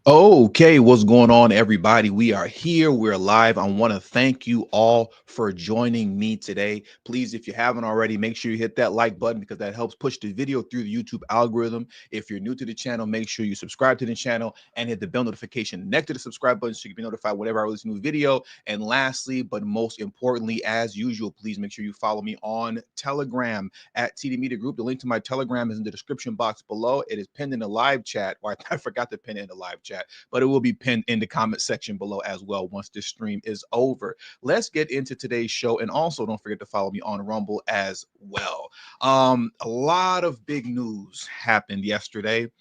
Okay, what's going on, everybody? We are here. We're live. I want to thank you all for joining me today. Please, if you haven't already, make sure you hit that like button because that helps push the video through the YouTube algorithm. If you're new to the channel, make sure you subscribe to the channel and hit the bell notification next to the subscribe button so you can be notified whenever I release a new video. And lastly, but most importantly, as usual, please make sure you follow me on Telegram at TD Media Group. The link to my Telegram is in the description box below. It is pinned in the live chat, or I forgot to pin it in the live chat, but it will be pinned in the comment section below as well once this stream is over. Let's get into today's show. And also don't forget to follow me on Rumble as well. A lot of big news happened yesterday.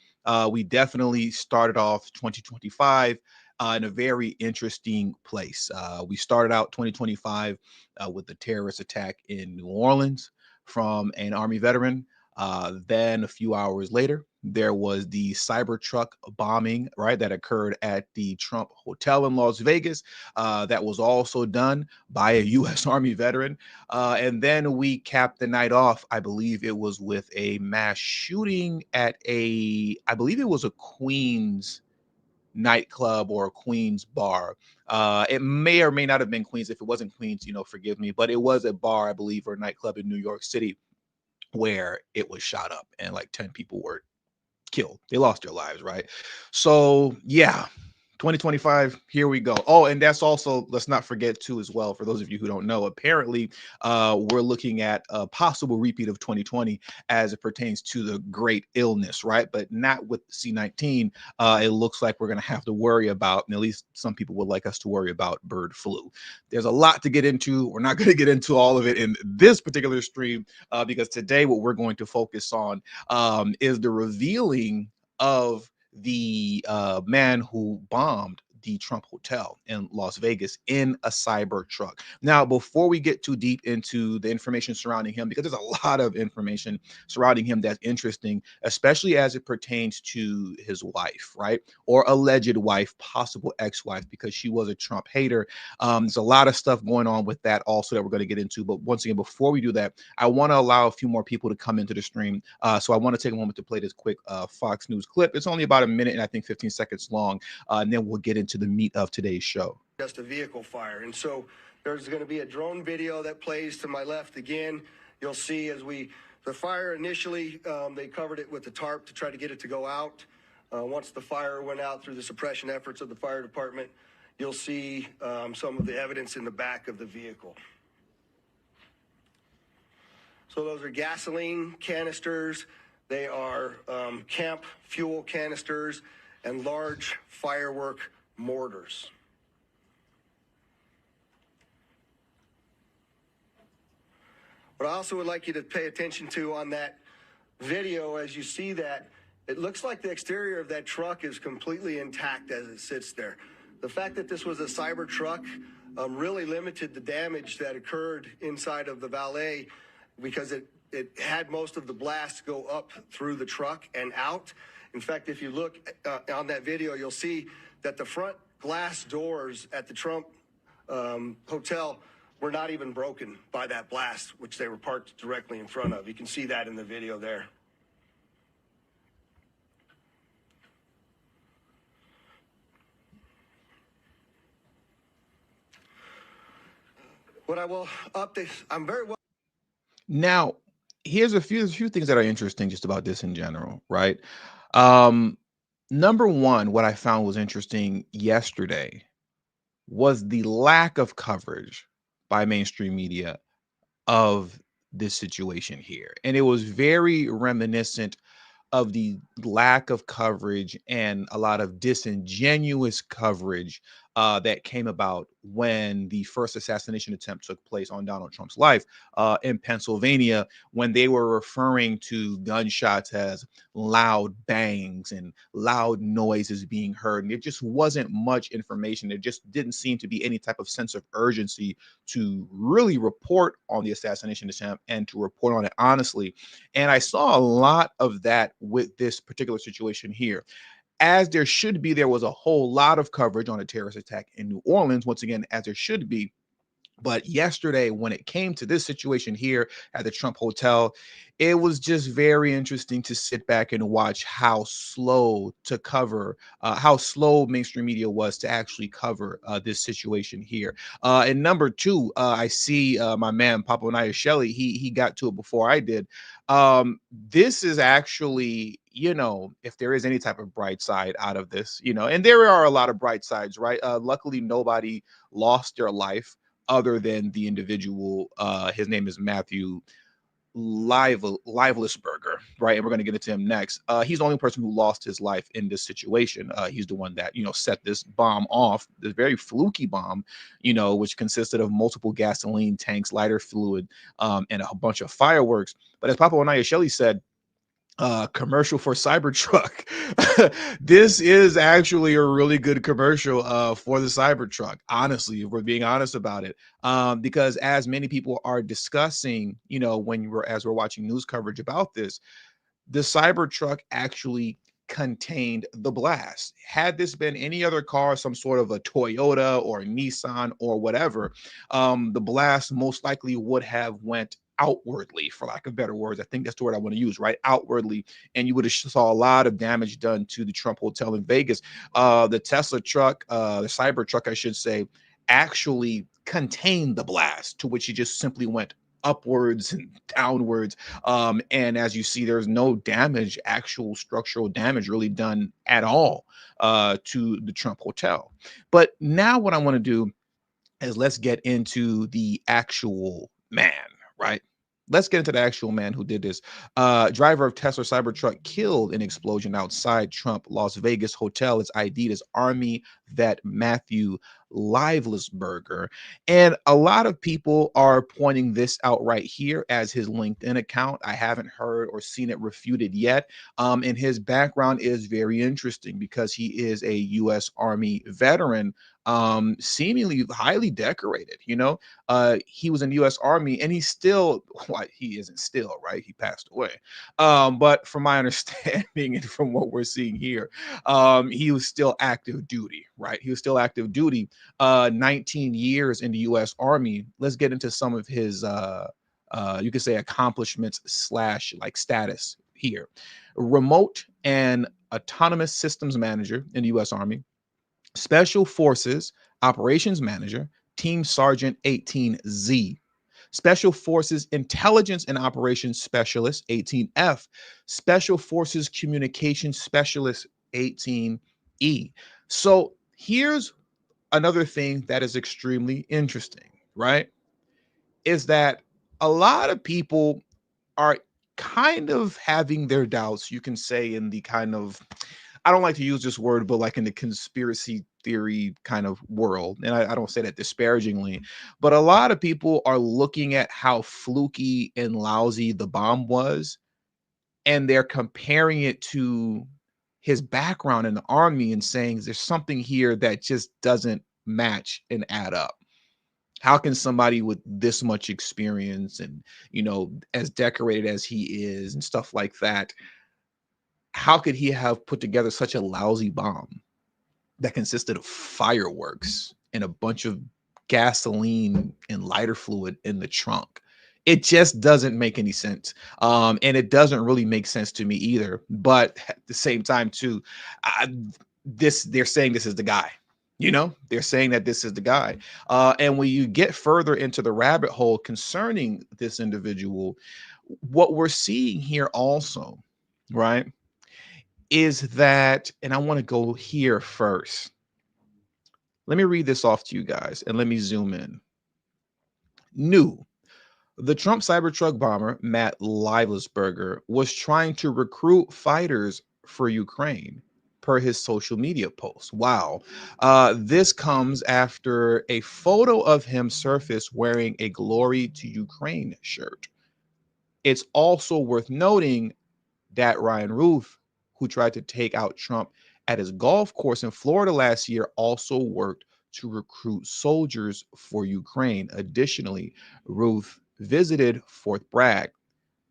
We definitely started off 2025 in a very interesting place. We started out 2025 with the terrorist attack in New Orleans from an Army veteran. Then a few hours later, there was the Cybertruck bombing, right, that occurred at the Trump Hotel in Las Vegas. That was also done by a U.S. Army veteran. And then we capped the night off. I believe it was with a mass shooting at I believe it was a Queens nightclub or a Queens bar. It may or may not have been Queens. If it wasn't Queens, forgive me, but it was a bar, I believe, or a nightclub in New York City where it was shot up and like 10 people were killed. They lost their lives, right? So, yeah, 2025, here we go. Oh, and that's also, let's not forget too, as well, for those of you who don't know, apparently we're looking at a possible repeat of 2020 as it pertains to the great illness, right? But not with C-19. It looks like we're going to have to worry about, and at least some people would like us to worry about, bird flu. There's a lot to get into. We're not going to get into all of it in this particular stream because today what we're going to focus on is the revealing of the man who bombed the Trump Hotel in Las Vegas in a Cybertruck. Now, before we get too deep into the information surrounding him, because there's a lot of information surrounding him that's interesting, especially as it pertains to his wife, right? Or alleged wife, possible ex-wife, because she was a Trump hater. There's a lot of stuff going on with that also that we're going to get into. But once again, before we do that, I want to allow a few more people to come into the stream. So I want to take a moment to play this quick Fox News clip. It's only about a minute and I think 15 seconds long. And then we'll get into the meat of today's show. Just a vehicle fire. And so there's going to be a drone video that plays to my left again. You'll see the fire initially, they covered it with the tarp to try to get it to go out. Once the fire went out through the suppression efforts of the fire department, you'll see some of the evidence in the back of the vehicle. So those are gasoline canisters. They are camp fuel canisters and large firework mortars. What I also would like you to pay attention to on that video, as you see that, it looks like the exterior of that truck is completely intact as it sits there. The fact that this was a Cybertruck really limited the damage that occurred inside of the valet because it had most of the blast go up through the truck and out. In fact, if you look on that video, you'll see that the front glass doors at the Trump Hotel were not even broken by that blast, which they were parked directly in front of. You can see that in the video there. What I will update, I'm very well. Now, here's a few things that are interesting just about this in general, right? Um, Number one, what I found was interesting yesterday was the lack of coverage by mainstream media of this situation here. And it was very reminiscent of the lack of coverage and a lot of disingenuous coverage that came about when the first assassination attempt took place on Donald Trump's life in Pennsylvania, when they were referring to gunshots as loud bangs and loud noises being heard. And it just wasn't much information. There just didn't seem to be any type of sense of urgency to really report on the assassination attempt and to report on it honestly. And I saw a lot of that with this particular situation here. As there should be, there was a whole lot of coverage on a terrorist attack in New Orleans, once again, as there should be. But yesterday, when it came to this situation here at the Trump Hotel, it was just very interesting to sit back and watch how slow to cover, how slow mainstream media was to actually cover this situation here. And number two, I see my man Papa Shelley. He got to it before I did. This is actually, if there is any type of bright side out of this, and there are a lot of bright sides, right? Luckily, nobody lost their life other than the individual. His name is Matthew Livelsberger, right? And we're going to get into him next. He's the only person who lost his life in this situation. He's the one that, set this bomb off, this very fluky bomb, which consisted of multiple gasoline tanks, lighter fluid, and a bunch of fireworks. But as Papa Onaya Shelley said, commercial for Cybertruck. This is actually a really good commercial for the Cybertruck, honestly, if we're being honest about it. Because as many people are discussing, as we're watching news coverage about this, the Cybertruck actually contained the blast. Had this been any other car, some sort of a Toyota or a Nissan or whatever, the blast most likely would have went outwardly, for lack of better words. I think that's the word I want to use, right? Outwardly. And you would have saw a lot of damage done to the Trump Hotel in Vegas. The Tesla truck, the Cybertruck, I should say, actually contained the blast, to which he just simply went upwards and downwards. And as you see, there's no damage, actual structural damage really done at all to the Trump Hotel. But now what I want to do is let's get into the actual man, right? Let's get into the actual man who did this. Driver of Tesla Cybertruck killed in explosion outside Trump Las Vegas hotel. It's ID'd as Army vet Matthew Livelsberger. And a lot of people are pointing this out right here as his LinkedIn account. I haven't heard or seen it refuted yet. And his background is very interesting because he is a U.S. Army veteran, seemingly highly decorated. He was in the U.S. Army, and he's still, well, he isn't still, right? He passed away. But from my understanding and from what we're seeing here, he was still active duty, right? He was still active duty. 19 years in the U.S. Army. Let's get into some of his, you could say, accomplishments slash like status here. Remote and autonomous systems manager in the U.S. Army, Special Forces Operations Manager, Team Sergeant 18Z, Special Forces Intelligence and Operations Specialist 18F, Special Forces Communications Specialist 18E. So here's another thing that is extremely interesting, right? Is that a lot of people are kind of having their doubts, you can say, in the kind of, I don't like to use this word, but like in the conspiracy theory kind of world. And I don't say that disparagingly, but a lot of people are looking at how fluky and lousy the bomb was, and they're comparing it to his background in the army and saying there's something here that just doesn't match and add up. How can somebody with this much experience and, as decorated as he is and stuff like that, how could he have put together such a lousy bomb that consisted of fireworks and a bunch of gasoline and lighter fluid in the trunk? It just doesn't make any sense. And it doesn't really make sense to me either. But at the same time, too, they're saying this is the guy. They're saying that this is the guy. And when you get further into the rabbit hole concerning this individual, what we're seeing here also, right, is that, and I want to go here first. Let me read this off to you guys and let me zoom in. New. The Trump Cybertruck bomber, Matt Livelsberger, was trying to recruit fighters for Ukraine, per his social media post. Wow. This comes after a photo of him surfaced wearing a Glory to Ukraine shirt. It's also worth noting that Ryan Roof, who tried to take out Trump at his golf course in Florida last year, also worked to recruit soldiers for Ukraine. Additionally, Ruth visited Fort Bragg,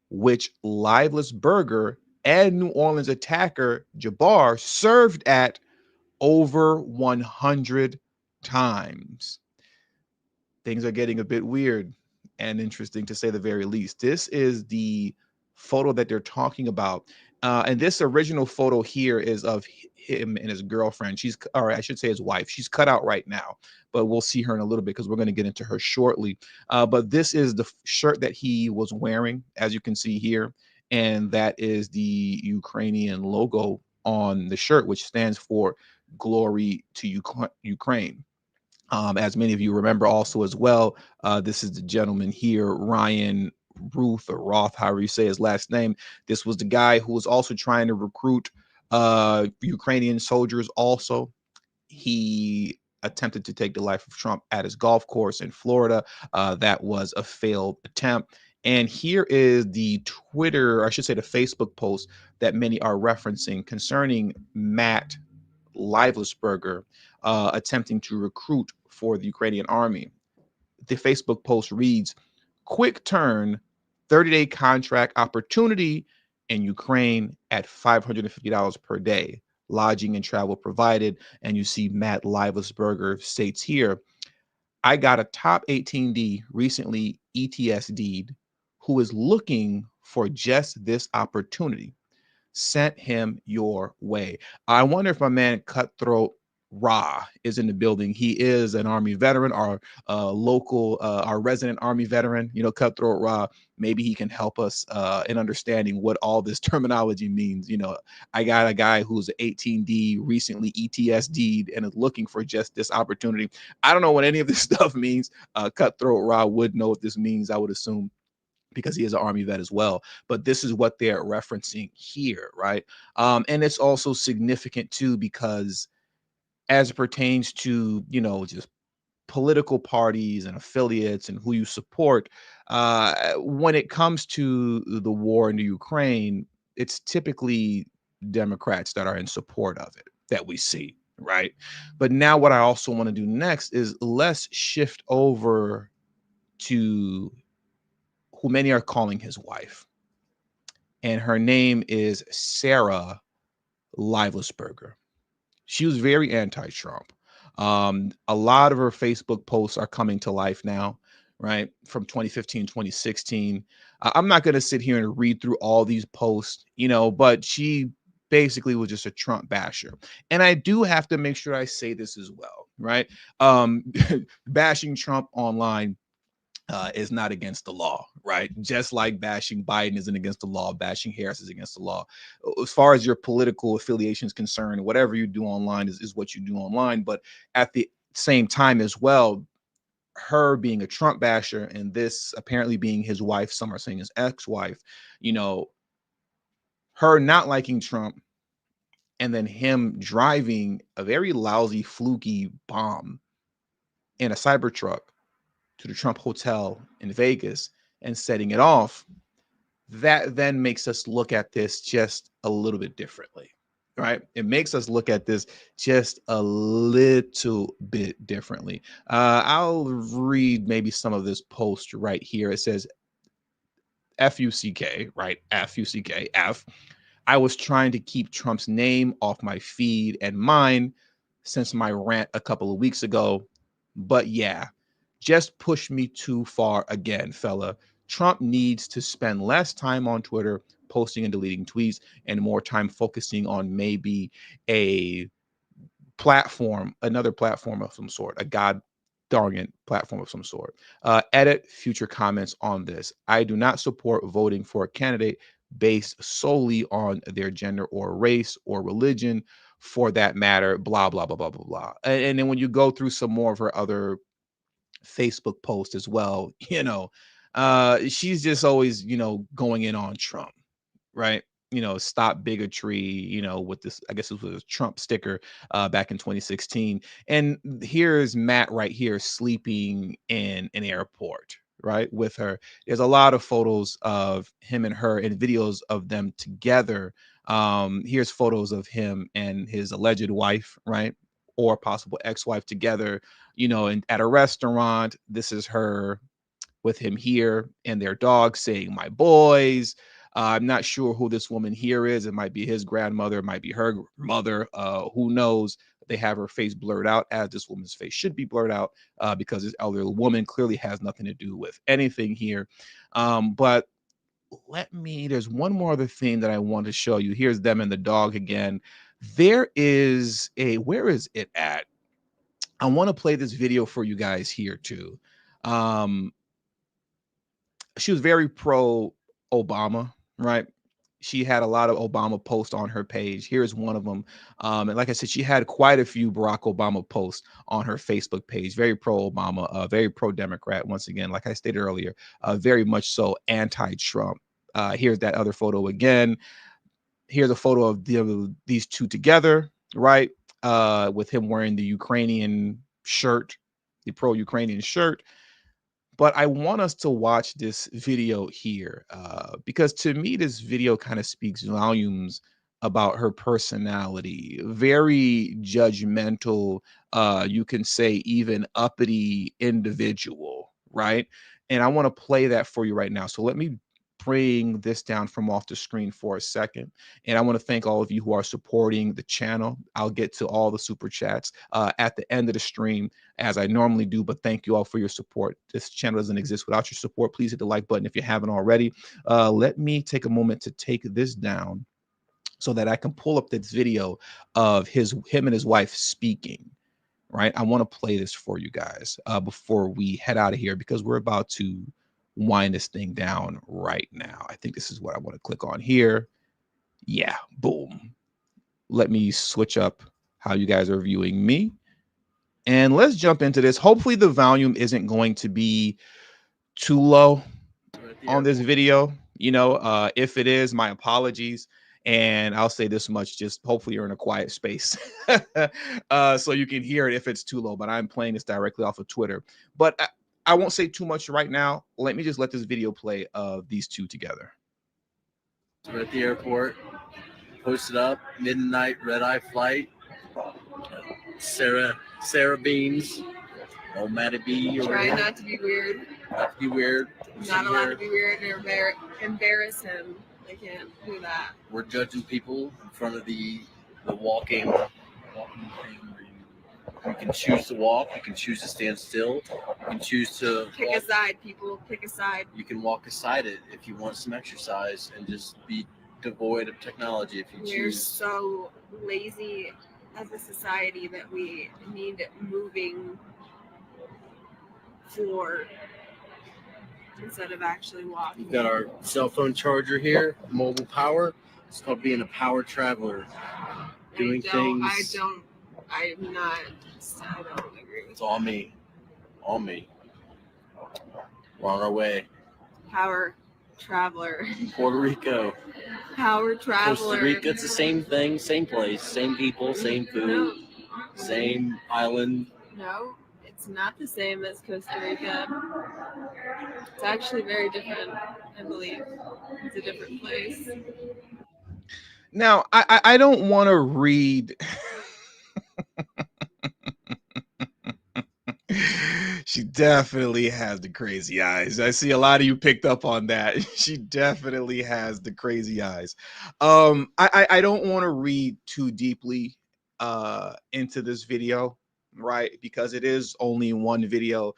which Liveless Burger and New Orleans attacker Jabbar served at over 100 times. things are getting a bit weird and interesting to say the very least. This is the photo that they're talking about. And this original photo here is of him and his girlfriend. Or I should say his wife. She's cut out right now, but we'll see her in a little bit because we're going to get into her shortly. But this is the shirt that he was wearing, as you can see here. And that is the Ukrainian logo on the shirt, which stands for Glory to Ukraine. As many of you remember also as well, this is the gentleman here, Ryan Ruth or Roth, however you say his last name. This was the guy who was also trying to recruit Ukrainian soldiers also. He attempted to take the life of Trump at his golf course in Florida. That was a failed attempt. And here is the Twitter, or I should say the Facebook post that many are referencing concerning Matt Livelsberger attempting to recruit for the Ukrainian army. The Facebook post reads, quick turn, 30-day contract opportunity in Ukraine at $550 per day, lodging and travel provided. And you see Matt Livelsberger states here, I got a top 18D recently ETSD'd who is looking for just this opportunity. Sent him your way. I wonder if my man Cutthroat Ra is in the building. He is an Army veteran, our our resident Army veteran. You know, Cutthroat Ra. Maybe he can help us in understanding what all this terminology means. You know, I got a guy who's an 18D recently ETSD'd and is looking for just this opportunity. I don't know what any of this stuff means. Cutthroat Ra would know what this means, I would assume, because he is an Army vet as well. But this is what they're referencing here, right? And it's also significant too, because as it pertains to, you know, just political parties and affiliates and who you support, when it comes to the war in the Ukraine, it's typically Democrats that are in support of it that we see, right? But now what I also want to do next is let's shift over to who many are calling his wife. And her name is Sarah Livelsberger. She was very anti-Trump. A lot of her Facebook posts are coming to life now, right? From 2015, 2016. I'm not going to sit here and read through all these posts, you know, but she basically was just a Trump basher. And I do have to make sure I say this as well, right? Bashing Trump online is not against the law, right? Just like bashing Biden isn't against the law, bashing Harris is against the law. As far as your political affiliation is concerned, whatever you do online is what you do online. But at the same time as well, her being a Trump basher and this apparently being his wife, some are saying his ex-wife, you know, her not liking Trump and then him driving a very lousy, fluky bomb in a Cybertruck to the Trump Hotel in Vegas and setting it off, that then makes us look at this just a little bit differently, right? It makes us look at this just a little bit differently. I'll read maybe some of this post right here. It says, FUCK, right? FUCK, F. I was trying to keep Trump's name off my feed and mine since my rant a couple of weeks ago. But yeah, just pushed me too far again, fella. Trump needs to spend less time on Twitter posting and deleting tweets and more time focusing on maybe a platform, another platform of some sort, a god darn it platform of some sort. Edit future comments on this. I do not support voting for a candidate based solely on their gender or race or religion, for that matter, blah, blah, blah, blah, blah, blah. And then when you go through some more of her other Facebook posts as well, you know, she's just always, you know, going in on Trump, right? You know, stop bigotry, you know, with this, I guess it was a Trump sticker back in 2016. And here's Matt right here sleeping in an airport, right, with her. There's a lot of photos of him and her and videos of them together. Here's photos of him and his alleged wife, right? Or possible ex-wife together, you know, and at a restaurant. This is her with him here and their dog saying, my boys. I'm not sure who this woman here is. It might be his grandmother, it might be her mother. Who knows? They have her face blurred out, as this woman's face should be blurred out, because this elderly woman clearly has nothing to do with anything here. But there's one more other thing that I want to show you. Here's them and the dog again. There is where is it at? I want to play this video for you guys here too. Um, she was very pro Obama, right? She had a lot of Obama posts on her page. Here's one of them. And like I said, she had quite a few Barack Obama posts on her Facebook page. Very pro Obama, very pro Democrat. Once again, like I stated earlier, very much so anti-Trump. Here's that other photo again. Here's a photo of these two together, right? With him wearing the Ukrainian shirt, the pro-Ukrainian shirt. But I want us to watch this video here, because to me, this video kind of speaks volumes about her personality. Very judgmental, you can say even uppity individual, right? And I want to play that for you right now. So let me bring this down from off the screen for a second. And I want to thank all of you who are supporting the channel. I'll get to all the super chats at the end of the stream, as I normally do, but thank you all for your support. This channel doesn't exist without your support. Please hit the like button if you haven't already. Let me take a moment to take this down so that I can pull up this video of him and his wife speaking, right? I want to play this for you guys before we head out of here, because we're about to wind this thing down right now. I think this is what I want to click on here. Yeah, boom. Let me switch up how you guys are viewing me. And let's jump into this. Hopefully the volume isn't going to be too low on this video. You know, if it is, my apologies. And I'll say this much, just hopefully you're in a quiet space so you can hear it if it's too low. But I'm playing this directly off of Twitter. But I won't say too much right now. Let me just let this video play of these two together. We're at the airport, posted up, midnight red-eye flight. Sarah Beans, old Matty B. Trying not to be weird. Not to be weird. Not allowed to be weird or embarrass him. I can't do that. We're judging people in front of the walking thing where you can choose to walk, you can choose to stand still, you can choose to pick a side, people. Pick a side. You can walk aside it if you want some exercise and just be devoid of technology if you choose. We're so lazy as a society that we need moving floor instead of actually walking. We've got our cell phone charger here, mobile power. It's called being a power traveler. Doing things. I don't agree with It's all me. All me. We're on our way. Power traveler. Puerto Rico. Power traveler. Costa Rica, it's the same thing, same place, same people, same food, same island. No, it's not the same as Costa Rica. It's actually very different, I believe. It's a different place. Now, I don't want to read. She definitely has the crazy eyes. I see a lot of you picked up on that. She definitely has the crazy eyes. I don't want to read too deeply into this video, right? Because it is only one video.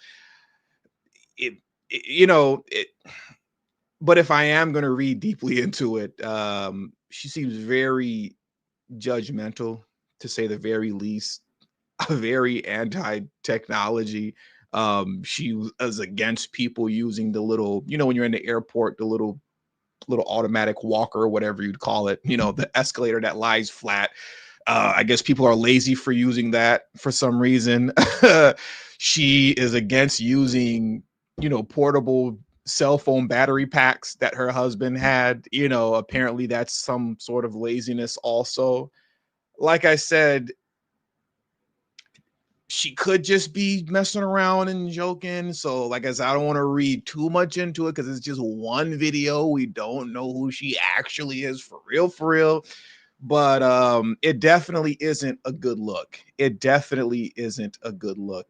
But if I am going to read deeply into it, she seems very judgmental, to say the very least. Very anti-technology. She was against people using the little, when you're in the airport, the little automatic walker or whatever you'd call it, the escalator that lies flat. I guess people are lazy for using that for some reason. She is against using, portable cell phone battery packs that her husband had. Apparently that's some sort of laziness also. Like I said, she could just be messing around and joking. So like I said, I don't want to read too much into it because it's just one video. We don't know who she actually is for real. But it definitely isn't a good look. It definitely isn't a good look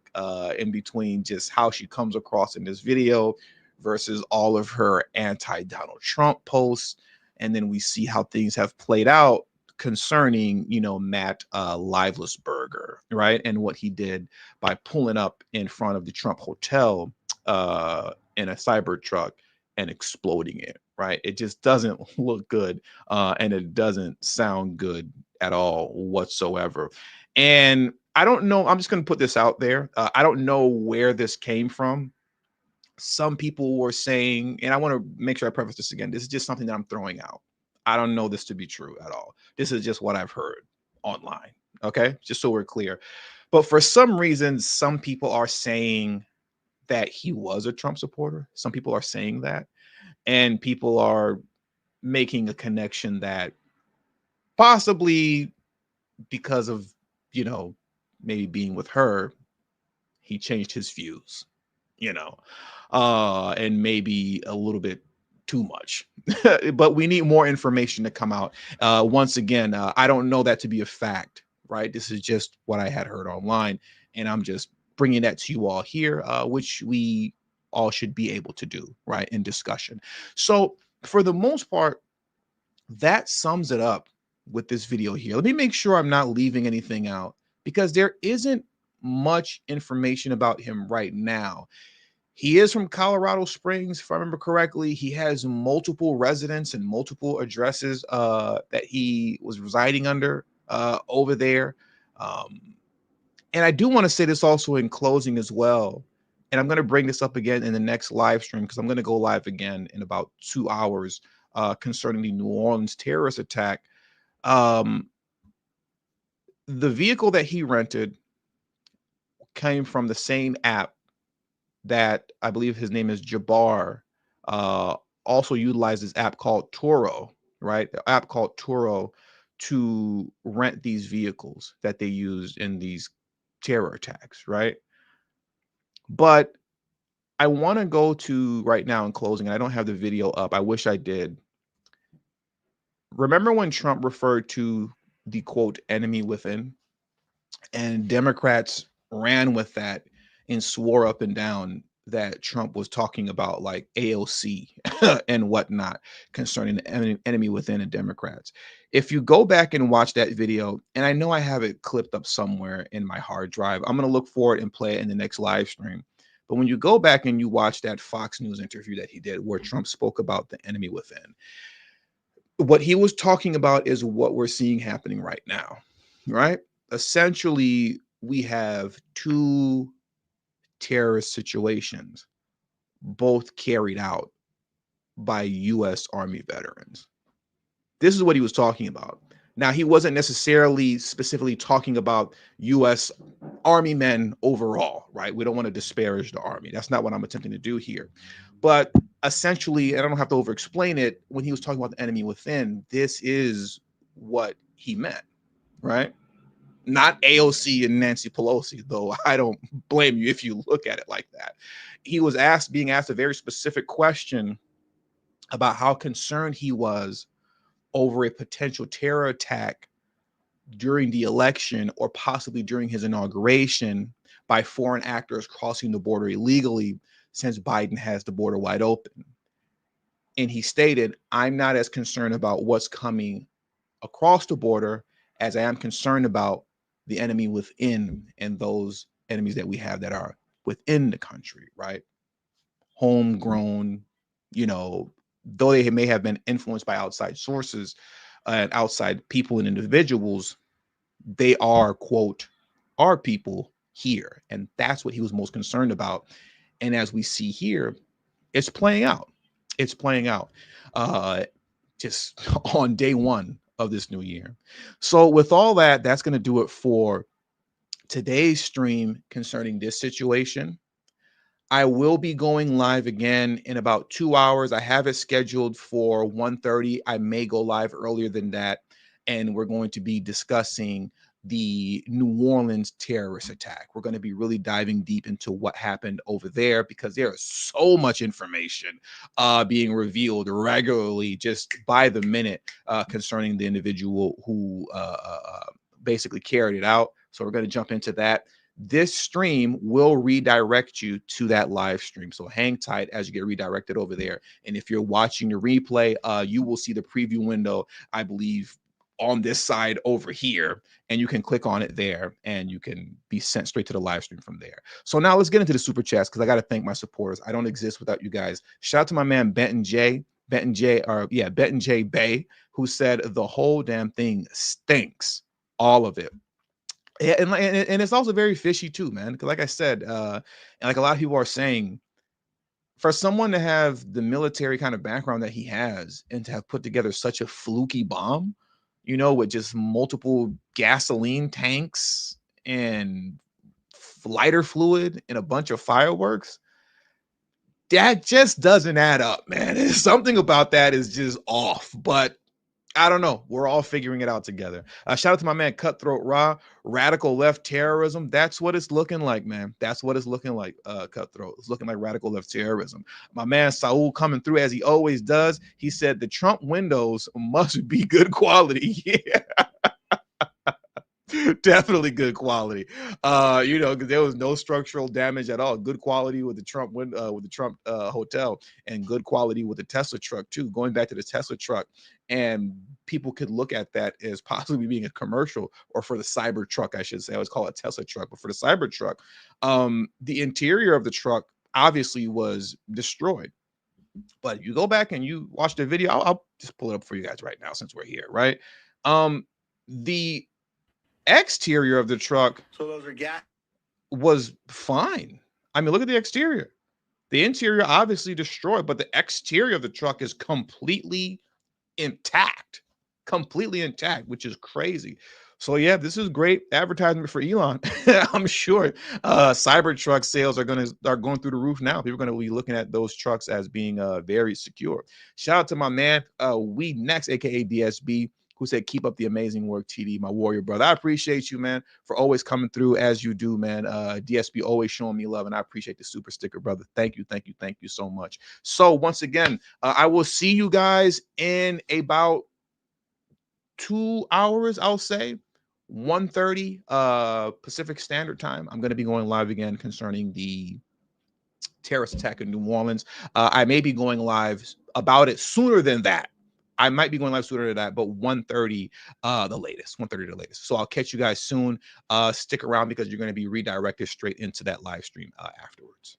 in between just how she comes across in this video versus all of her anti-Donald Trump posts. And then we see how things have played out concerning, Matt Livelsberger, right? And what he did by pulling up in front of the Trump Hotel in a Cybertruck and exploding it, right? It just doesn't look good, and it doesn't sound good at all whatsoever. And I don't know, I'm just going to put this out there. I don't know where this came from. Some people were saying, and I want to make sure I preface this again, this is just something that I'm throwing out. I don't know this to be true at all. This is just what I've heard online. Okay. Just so we're clear. But for some reason, some people are saying that he was a Trump supporter. Some people are saying that. And people are making a connection that possibly because of, you know, maybe being with her, he changed his views, you know, and maybe a little bit too much. But we need more information to come out. Once again, I don't know that to be a fact, right? This is just what I had heard online, and I'm just bringing that to you all here, which we all should be able to do, right, in discussion. So for the most part, that sums it up with this video here. Let me make sure I'm not leaving anything out because there isn't much information about him right now. He is from Colorado Springs, if I remember correctly. He has multiple residents and multiple addresses that he was residing under over there. And I do want to say this also in closing as well. And I'm going to bring this up again in the next live stream because I'm going to go live again in about 2 hours concerning the New Orleans terrorist attack. The vehicle that he rented came from the same app that I believe his name is Jabbar, also utilized this app called Turo, right? The app called Turo to rent these vehicles that they used in these terror attacks, right? But I want to go to right now in closing, and I don't have the video up. I wish I did. Remember when Trump referred to the quote enemy within? And Democrats ran with that and swore up and down that Trump was talking about like AOC and whatnot concerning the enemy within and Democrats. If you go back and watch that video, and I know I have it clipped up somewhere in my hard drive, I'm going to look for it and play it in the next live stream. But when you go back and you watch that Fox News interview that he did where Trump spoke about the enemy within, what he was talking about is what we're seeing happening right now, right? Essentially, we have two terrorist situations, both carried out by U.S. Army veterans. This is what he was talking about. Now, he wasn't necessarily specifically talking about U.S. Army men overall, right? We don't want to disparage the Army. That's not what I'm attempting to do here. But essentially, and I don't have to over-explain it, when he was talking about the enemy within, this is what he meant, right? Not AOC and Nancy Pelosi, though I don't blame you if you look at it like that. He was being asked a very specific question about how concerned he was over a potential terror attack during the election or possibly during his inauguration by foreign actors crossing the border illegally since Biden has the border wide open. And he stated, I'm not as concerned about what's coming across the border as I am concerned about the enemy within and those enemies that we have that are within the country, right? Homegrown, though they may have been influenced by outside sources and outside people and individuals, they are, quote, our people here. And that's what he was most concerned about. And as we see here, it's playing out. It's playing out just on day one of this new year. So with all that, that's going to do it for today's stream concerning this situation. I will be going live again in about 2 hours. I have it scheduled for 1:30. I may go live earlier than that. And we're going to be discussing the New Orleans terrorist attack. We're going to be really diving deep into what happened over there because there is so much information being revealed regularly just by the minute concerning the individual who basically carried it out. So we're going to jump into that. This stream will redirect you to that live stream. So hang tight as you get redirected over there. And if you're watching the replay, you will see the preview window, I believe, on this side over here, and you can click on it there and you can be sent straight to the live stream from there. So now let's get into the super chats, because I got to thank my supporters. I don't exist without you guys. Shout out to my man Benton J Bay, who said the whole damn thing stinks, all of it. Yeah, and it's also very fishy too, man, because like I said, and like a lot of people are saying, for someone to have the military kind of background that he has and to have put together such a fluky bomb, with just multiple gasoline tanks and lighter fluid and a bunch of fireworks, that just doesn't add up, man. Something about that is just off, but I don't know. We're all figuring it out together. Shout out to my man Cutthroat Raw, radical left terrorism. That's what it's looking like, man. That's what it's looking like, Cutthroat. It's looking like radical left terrorism. My man Saul coming through as he always does. He said the Trump windows must be good quality. Yeah. Definitely good quality. Because there was no structural damage at all. Good quality with the Trump hotel, and good quality with the Tesla truck too. Going back to the Tesla truck, and people could look at that as possibly being a commercial, or for the Cybertruck, I should say. I always call it Tesla truck, but for the Cybertruck, the interior of the truck obviously was destroyed. But you go back and you watch the video. I'll just pull it up for you guys right now since we're here, right? The exterior of the truck was fine. I mean, look at the exterior. The interior obviously destroyed, but the exterior of the truck is completely intact, which is crazy. So yeah, this is great advertisement for Elon. I'm sure Cybertruck sales are going through the roof now. People are going to be looking at those trucks as being very secure. Shout out to my man We Next, aka DSB, who said, keep up the amazing work, TD, my warrior brother. I appreciate you, man, for always coming through as you do, man. DSB always showing me love, and I appreciate the super sticker, brother. Thank you so much. So once again, I will see you guys in about 2 hours, I'll say. 1:30 Pacific Standard Time. I'm going to be going live again concerning the terrorist attack in New Orleans. I may be going live about it sooner than that. I might be going live sooner than that, but 1:30 the latest. 1:30 the latest. So I'll catch you guys soon. Stick around, because you're going to be redirected straight into that live stream afterwards.